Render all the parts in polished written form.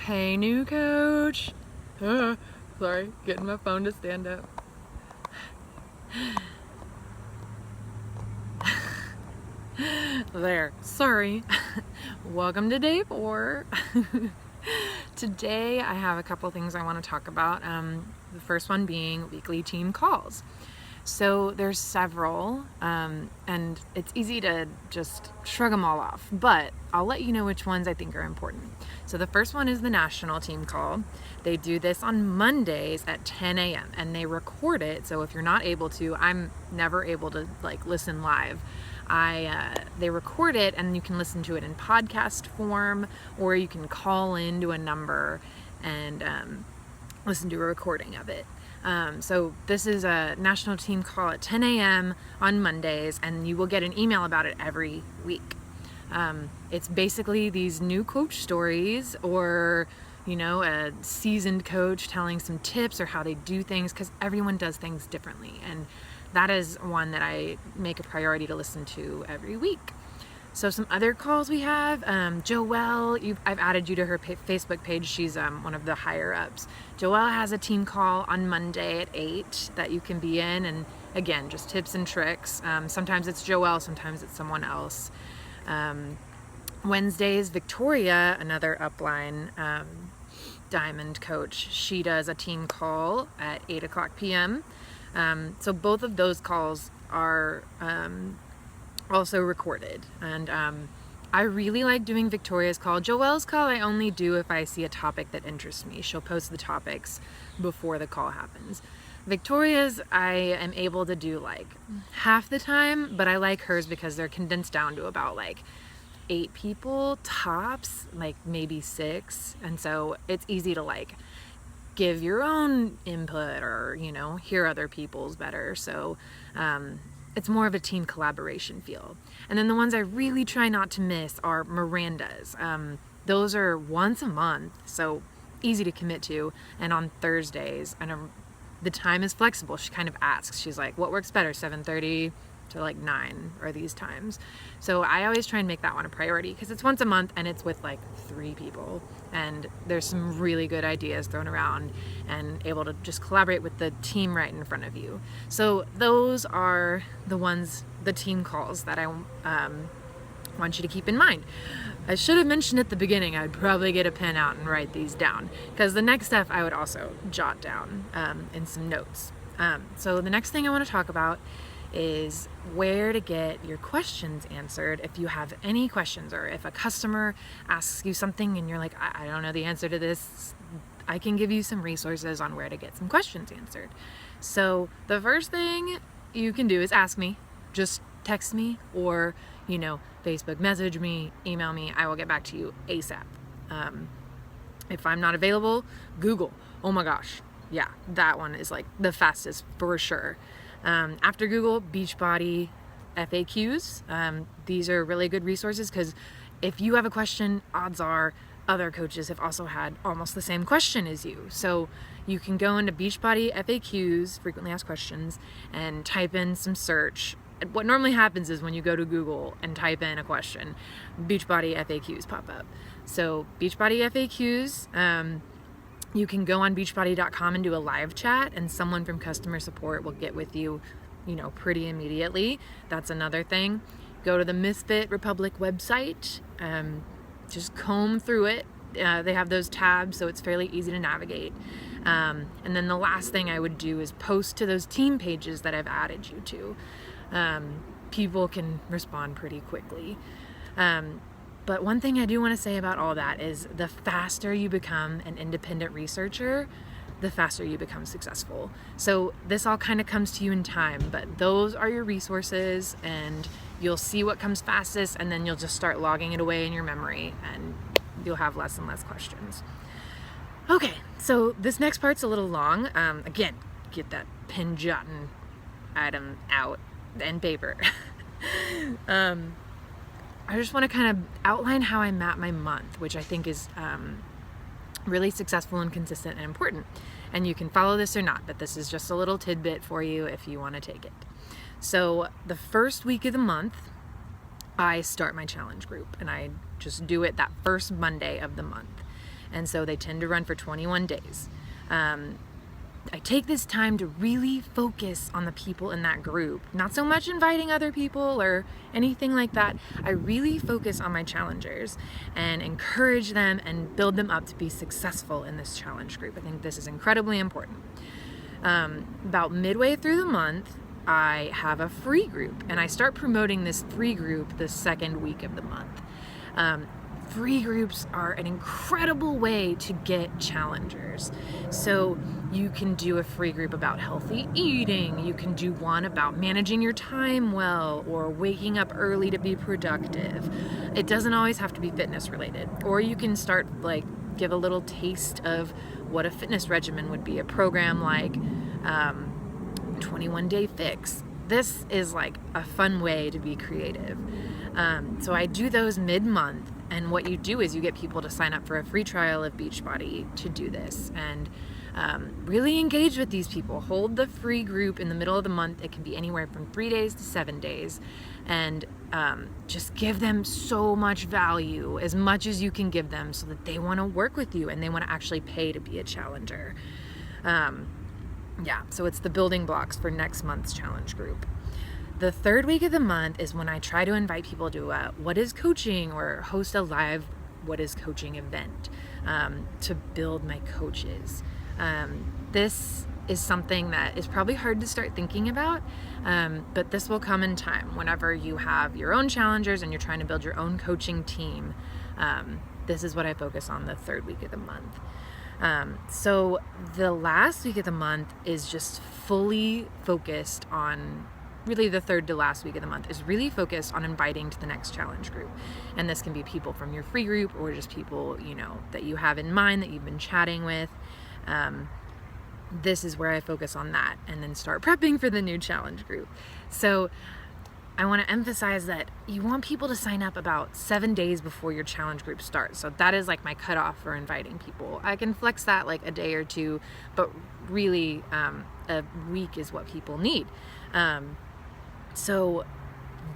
Hey, new coach. Sorry, getting my phone to stand up. There. Sorry. Welcome to day 4. Today I have a couple things I want to talk about. The first one being weekly team calls. So there's several, and it's easy to just shrug them all off, but I'll let you know which ones I think are important. So the first one is the national team call. They do this on Mondays at 10 a.m. and they record it. So if you're not able to, I'm never able to listen live. They record it and you can listen to it in podcast form, or you can call into a number and listen to a recording of it. So this is a national team call at 10 a.m. on Mondays, and you will get an email about it every week. It's basically these new coach stories, or a seasoned coach telling some tips or how they do things, because everyone does things differently, and that is one that I make a priority to listen to every week. So some other calls we have, Joelle, I've added you to her Facebook page. She's one of the higher ups. Joelle has a team call on Monday at 8 that you can be in, and again, just tips and tricks. Sometimes it's Joelle, sometimes it's someone else. Wednesdays, Victoria, another upline diamond coach, she does a team call at 8 o'clock p.m. So both of those calls are also recorded, and I really like doing Victoria's call. Joelle's call I only do if I see a topic that interests me. She'll post the topics before the call happens. Victoria's I am able to do half the time, but I like hers because they're condensed down to about 8 people tops, maybe 6, and so it's easy to give your own input or hear other people's better. So it's more of a team collaboration feel. And then the ones I really try not to miss are Miranda's. Those are once a month, so easy to commit to, and on Thursdays. And the time is flexible. She kind of asks, she's like, what works better, 7:30 to 9 are these times? So I always try and make that one a priority because it's once a month and it's with 3 people, and there's some really good ideas thrown around and able to just collaborate with the team right in front of you. So those are the team calls that I want you to keep in mind. I should have mentioned at the beginning I'd probably get a pen out and write these down, because the next stuff I would also jot down in some notes. So the next thing I want to talk about is where to get your questions answered. If you have any questions, or if a customer asks you something and you're like, I don't know the answer to this, I can give you some resources on where to get some questions answered. So the first thing you can do is ask me. Just text me, or Facebook message me, email me. I will get back to you ASAP. If I'm not available, Google. Oh my gosh, yeah, that one is the fastest for sure. After Google, Beachbody FAQs. These are really good resources because if you have a question, odds are other coaches have also had almost the same question as you. So you can go into Beachbody FAQs, frequently asked questions, and type in some search. What normally happens is when you go to Google and type in a question, Beachbody FAQs pop up. So Beachbody FAQs, you can go on beachbody.com and do a live chat, and someone from customer support will get with you, pretty immediately. That's another thing. Go to the Misfit Republic website, just comb through it. They have those tabs, so it's fairly easy to navigate. And then the last thing I would do is post to those team pages that I've added you to. People can respond pretty quickly. But one thing I do want to say about all that is the faster you become an independent researcher, the faster you become successful. So this all kind of comes to you in time, but those are your resources, and you'll see what comes fastest, and then you'll just start logging it away in your memory, and you'll have less and less questions. Okay, so this next part's a little long. Again, get that pen jotting item out and paper. I just want to kind of outline how I map my month, which I think is really successful and consistent and important. And you can follow this or not, but this is just a little tidbit for you if you want to take it. So the first week of the month, I start my challenge group, and I just do it that first Monday of the month. And so they tend to run for 21 days. I take this time to really focus on the people in that group, not so much inviting other people or anything like that. I really focus on my challengers and encourage them and build them up to be successful in this challenge group. I think this is incredibly important. About midway through the month, I have a free group, and I start promoting this free group the second week of the month. Free groups are an incredible way to get challengers. So you can do a free group about healthy eating. You can do one about managing your time well or waking up early to be productive. It doesn't always have to be fitness related. Or you can start give a little taste of what a fitness regimen would be. A program like 21 Day Fix. This is a fun way to be creative. So I do those mid-month. And what you do is you get people to sign up for a free trial of Beachbody to do this, and really engage with these people. Hold the free group in the middle of the month. It can be anywhere from 3 days to 7 days, and just give them so much value, as much as you can give them, so that they want to work with you and they want to actually pay to be a challenger. So it's the building blocks for next month's challenge group. The third week of the month is when I try to invite people to What is Coaching, or host a live What is Coaching event to build my coaches. This is something that is probably hard to start thinking about, but this will come in time. Whenever you have your own challengers and you're trying to build your own coaching team, this is what I focus on the third week of the month. So the last week of the month is just fully focused on, really the third to last week of the month is really focused on inviting to the next challenge group. And this can be people from your free group, or just people, that you have in mind that you've been chatting with. This is where I focus on that, and then start prepping for the new challenge group. So I want to emphasize that you want people to sign up about 7 days before your challenge group starts. So that is my cutoff for inviting people. I can flex that a day or two, but really a week is what people need. So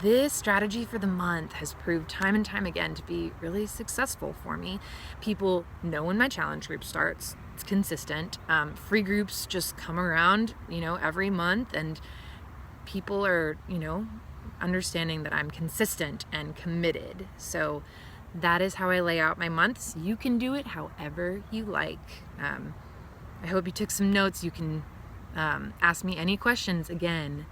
this strategy for the month has proved time and time again to be really successful for me. People know when my challenge group starts. It's consistent. Free groups just come around, every month, and people are, understanding that I'm consistent and committed. So that is how I lay out my months. You can do it however you like. I hope you took some notes. You can ask me any questions again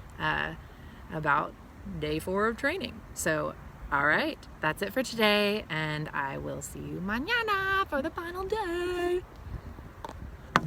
about day 4 of training. So, all right, that's it for today, and I will see you mañana for the final day.